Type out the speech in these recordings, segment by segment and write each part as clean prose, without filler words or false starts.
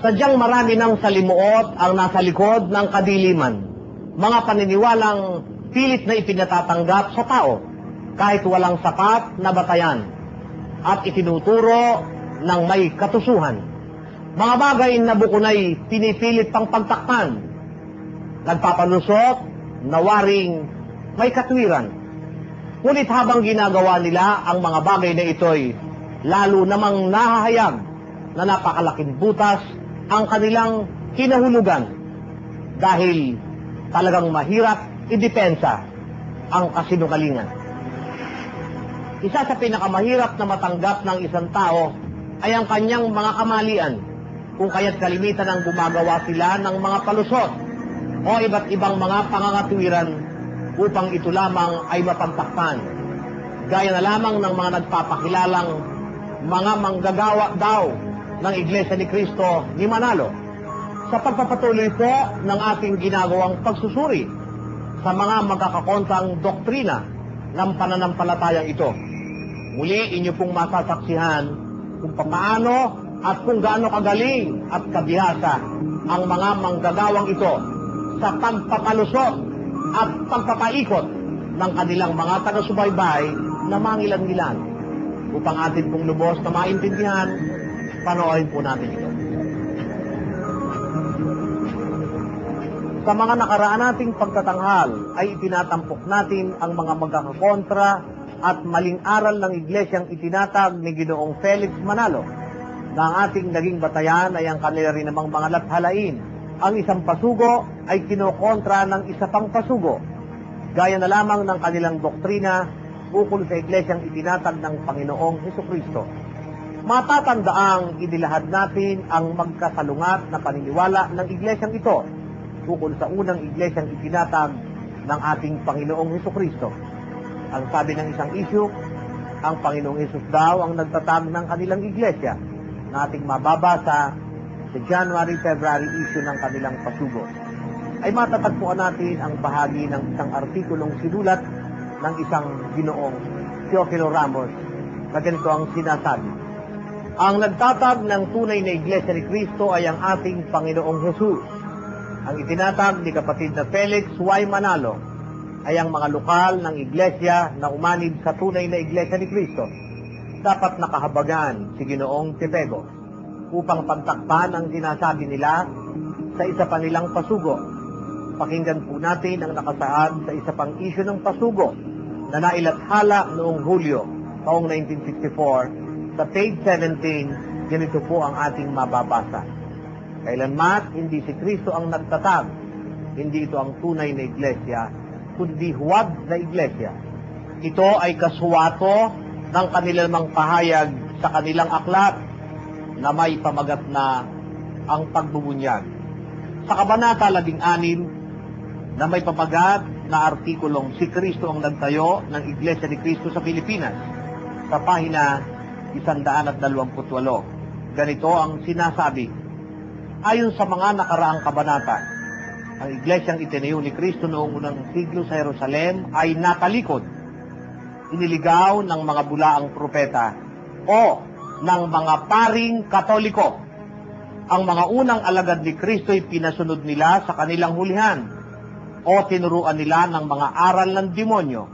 Sadyang marami ng salimuot ang nasa likod ng kadiliman. Mga paniniwalang pilit na ipinatatanggap sa tao kahit walang sapat na batayan at itinuturo ng may katusuhan. Mga bagay na bukunay pinipilit pang pagtakpan, nagpapalusot na waring may katwiran. Ngunit habang ginagawa nila ang mga bagay na ito'y lalo namang nahahayag na napakalaking butas ang kanilang kinahulugan dahil talagang mahirap idepensa ang kasinungalingan. Isa sa pinakamahirap na matanggap ng isang tao ay ang kanyang mga kamalian, kung kaya't kalimitan ang gumagawa sila ng mga palusot o iba't ibang mga pangangatwiran upang ito lamang ay mapagtakpan. Gaya na lamang ng mga nagpapakilalang mga manggagawa daw ng Iglesia ni Cristo ni Manalo sa pagpapatuloy po ng ating ginagawang pagsusuri sa mga magkakakontang doktrina ng pananampalatayang ito. Muli inyo pong masasaksihan kung paano at kung gaano kagaling at kabihasa ang mga manggagawang ito sa pagpapalusot at pagpapaikot ng kanilang mga taga-subaybay na mangilan-ngilan. Upang atin pong lubos na maintindihan, panoorin po natin ito. Sa mga nakaraan nating pagtatanghal ay itinatampok natin ang mga magkakakontra at maling aral ng iglesyang itinatag ni Ginoong Felix Manalo na ang ating naging batayan ay ang kanila rin namang mga lathalain. Ang isang pasugo ay kinokontra ng isa pang pasugo, gaya na lamang ng kanilang doktrina ukol sa iglesyang itinatag ng Panginoong Hesukristo. Matatandaang inilahad natin ang magkasalungat na paniniwala ng iglesyang ito ukol sa unang iglesyang itinatag ng ating Panginoong Hesukristo. Ang sabi ng isang issue, ang Panginoong Hesus daw ang nagtatag ng kanilang iglesia na ating mababasa sa January-February issue ng kanilang pasugo. Ay matatagpuan natin ang bahagi ng isang artikulong sinulat ng isang Ginoong Teofilo Ramos na ganito ang sinasabi. Ang nagtatag ng tunay na Iglesia ni Cristo ay ang ating Panginoong Jesus. Ang itinatag ni kapatid na Felix Y. Manalo ay ang mga lokal ng Iglesia na umanib sa tunay na Iglesia ni Cristo. Dapat nakahabagan si Ginoong Tepego upang pagtakpan ang sinasabi nila sa isa pa nilang pasugo. Pakinggan po natin ang nakasaad sa isa pang issue ng pasugo na nailathala noong Hulyo taong 1964 sa page 17. Ganito po ang ating mababasa. Kailanman hindi si Kristo ang nagtatag, hindi ito ang tunay na iglesia, kundi huwad na iglesia. Ito ay kasuwato ng kanilang pahayag sa kanilang aklat na may pamagat na ang pagbubunyag. Sa Kabanata 16 na may pamagat na artikulong si Kristo ang nagtayo ng Iglesia ni Cristo sa Pilipinas, sa pahina 128. Ganito ang sinasabi. Ayon sa mga nakaraang kabanata, ang iglesyang itinayo ni Kristo noong unang siglo sa Jerusalem ay natalikod, iniligaw ng mga bulaang propeta o ng mga paring Katoliko. Ang mga unang alagad ni Kristo ay pinasunod nila sa kanilang hulihan o tinuruan nila ng mga aral ng demonyo,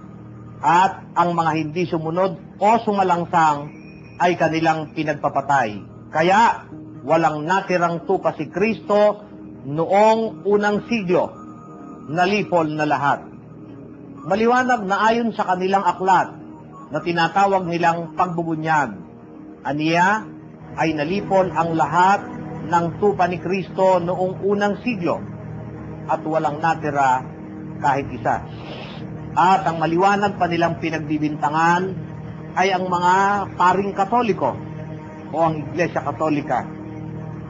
at ang mga hindi sumunod o sumalangsang ay kanilang pinagpapatay. Kaya walang natirang tupa si Kristo noong unang siglo, nalipol na lahat. Maliwanag na ayon sa kanilang aklat na tinatawag nilang pagbubunyag, aniya ay nalipol ang lahat ng tupa ni Kristo noong unang siglo at walang natira kahit isa. At ang maliwanag pa nilang pinagbibintangan ay ang mga paring Katoliko o ang Iglesia Katolika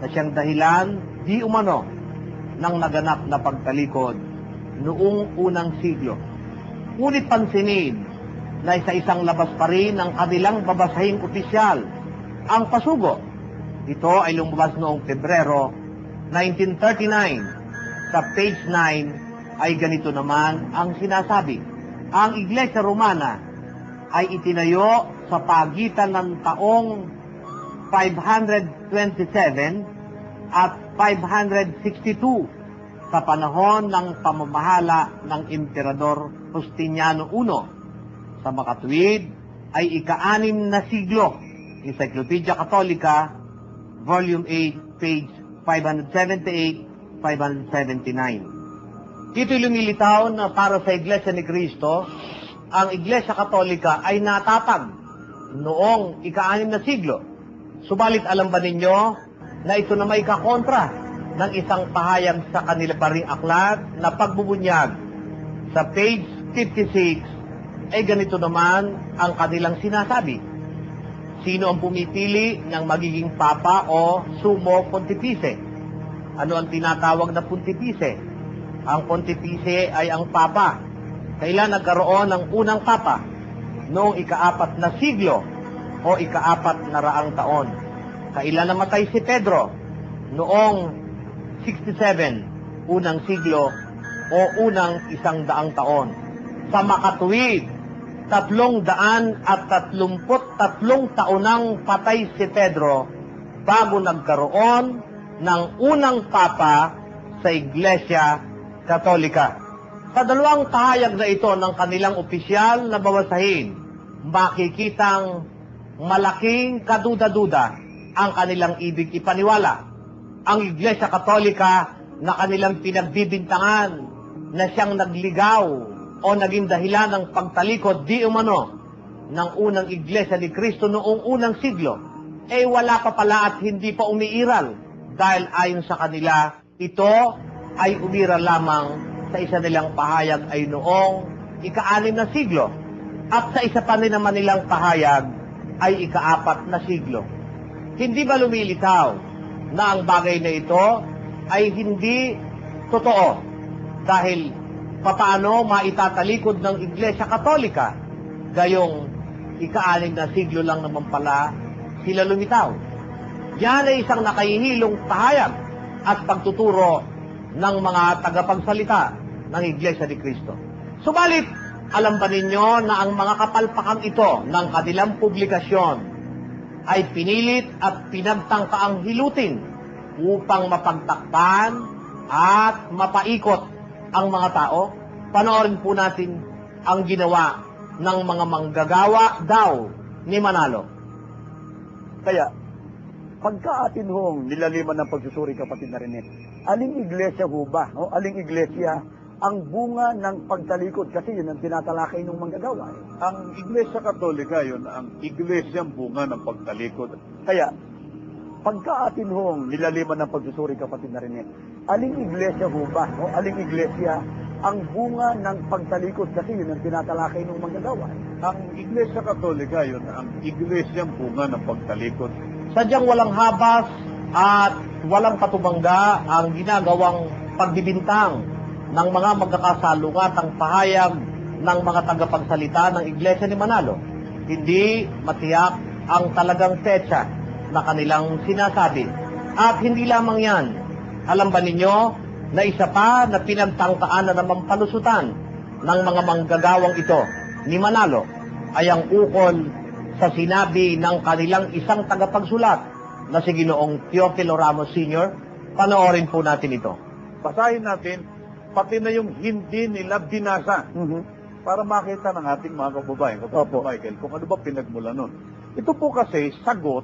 na siyang dahilan di umano ng naganap na pagtalikod noong unang siglo. Ngunit pansinin na isa-isang labas pa rin ang kanilang babasahing opisyal, ang pasugo. Ito ay lumabas noong Pebrero 1939. Sa page 9 ay ganito naman ang sinasabi. Ang Iglesia Romana ay itinayo sa pagitan ng taong 527 at 562 sa panahon ng pamamahala ng Emperador Justiniano I. Sa makatuwid ay ika-6 na siglo. Encyclopedia Catholica, Volume 8, page 578-579. Ito'y lumilitaw na para sa Iglesia ni Cristo, ang Iglesia Katolika ay natatag noong ika-6 na siglo. Subalit alam ba ninyo na ito na may kakontra ng isang pahayag sa kanila pa ring aklat na pagbubunyag sa page 56 ay ganito naman ang kanilang sinasabi. Sino ang pumipili ng magiging papa o sumo pontifice? Ano ang tinatawag na pontifice? Ang pontifice ay ang papa. Kailan nagkaroon ng unang papa? Noong ika-4 na siglo o ika-4 na raang taon. Kailan namatay si Pedro? Noong 67, unang siglo o unang 100 taon. Sa makatuwid, 333 taonang patay si Pedro bago nagkaroon ng unang papa sa Iglesia Katolika. Sa dalawang pahayag na ito ng kanilang opisyal na babasahin, makikitang malaking kaduda-duda ang kanilang ibig ipaniwala. Ang Iglesia Katolika na kanilang pinagbibintangan na siyang nagligaw o naging dahilan ng pagtalikod di umano ng unang Iglesia ni Cristo noong unang siglo, wala pa pala at hindi pa umiiral dahil ayon sa kanila, ito ay umiral lamang sa isa nilang pahayag ay noong ika-6 na siglo at sa isa pa naman nilang pahayag ay ika-4 na siglo. Hindi ba lumilitaw na ang bagay na ito ay hindi totoo dahil papaano maitatalikod ng Iglesia Katolika gayong ika-6 na siglo lang naman pala sila lumitaw. Yan ay isang nakahihilong pahayag at pagtuturo ng mga tagapagsalita ng Iglesia ni Cristo. Subalit, alam ba ninyo na ang mga kapalpakang ito ng kanilang publikasyon ay pinilit at pinagtangkaang hilutin upang mapagtakpan at mapaikot ang mga tao? Panoorin po natin ang ginawa ng mga manggagawa daw ni Manalo. Kaya, pagka atin hong nilaliman ng pagsusuri, kapatid na rin, aling iglesia ho ba? No? Aling iglesia ang bunga ng pagtalikod? Kasi yun ang tinatalakay ng manggagawa. Ang Iglesia Katolika, yun ang iglesyang bunga ng pagtalikod. Kaya, pagka atin hong nilaliman ng pagsusuri, kapatid na rin, aling iglesia ho ba? No? Aling iglesia ang bunga ng pagtalikod? Kasi yun ang tinatalakay ng manggagawa. Ang Iglesia Katolika, yun ang iglesyang bunga ng pagtalikod. Sadyang walang habas at walang katubangga ang ginagawang pagbibintang ng mga magkakasalungatang pahayag ng mga tagapagsalita ng Iglesia ni Manalo. Hindi matiyak ang talagang petsa na kanilang sinasabi. At hindi lamang yan. Alam ba ninyo na isa pa na pinagtangkaan na naman palusutan ng mga manggagawang ito ni Manalo ay ang ukol sa sinabi ng kanilang isang tagapagsulat na si Ginoong Teofilo Ramos Sr. Panoorin po natin ito. Basahin natin pati na yung hindi nila binasa para makita ng ating mga kababayan, kapatid Michael, kung ano ba pinagmula nun. Ito po kasi sagot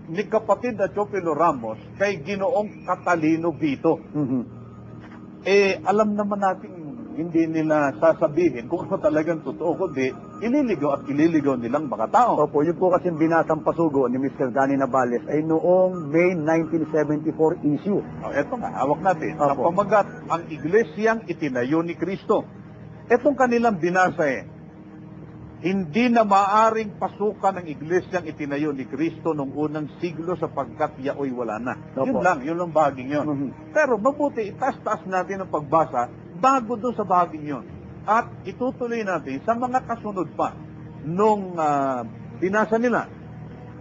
ni kapatid na Teofilo Ramos kay Ginoong Catalino Vito. Alam naman natin hindi nila sasabihin kung ano talagang totoo, kundi ililigaw at ililigaw nilang mga tao. Opo, yun po kasi binatang pasugo ni Mr. Danny Navales ay noong May 1974 issue. Eto nga, hawak natin. Opo. Ang pamagat, ang iglesyang itinayo ni Kristo. Etong kanilang binasa hindi na maaring pasukan ng iglesyang itinayo ni Kristo nung unang siglo sapagkat yaoy wala na. Opo. Yun lang bahaging yun. Pero mabuti, itaas-taas natin ang pagbasa bago doon sa bahaging yun. At itutuloy natin sa mga kasunod pa nung binasa nila.